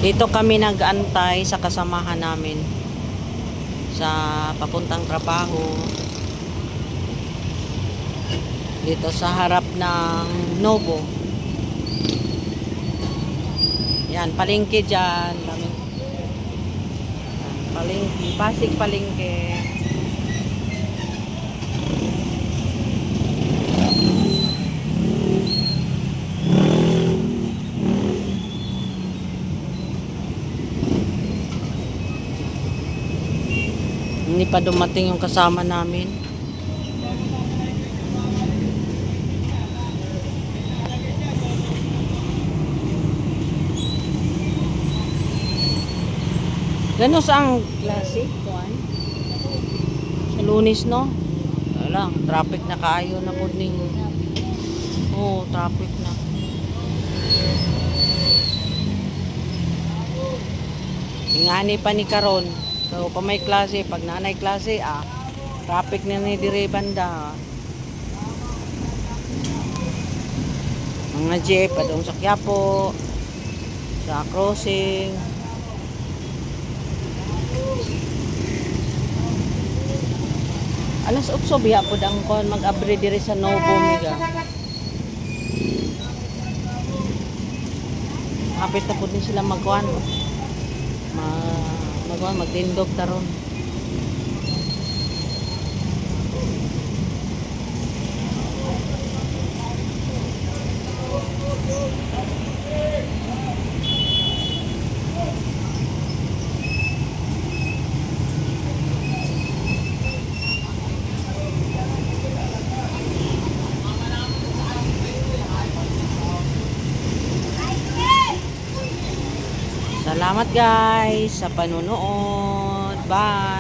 Dito kami nag-antay sa kasamahan namin sa papuntang trabaho. Dito sa harap ng Novo. Yan, palengke dyan. Daming, yan, palengke, Pasig palengke. Hindi pa dumating yung kasama namin. Gano'n saang klase? Kuan? Sa Lunes, no? Wala, traffic na kaayo na po ning. Oo, traffic na. Ingani pa ni karon. So, pa may klase, pag nanay klase, traffic na ni dire banda. Mga jeep, padong sa Quiapo, sa crossing. Alas 8 biya po ang kon mag-abre dire sa Novo Mega. Kapit na po din sila magkuhan. Magtindog taron. Salamat guys sa panunood. Bye!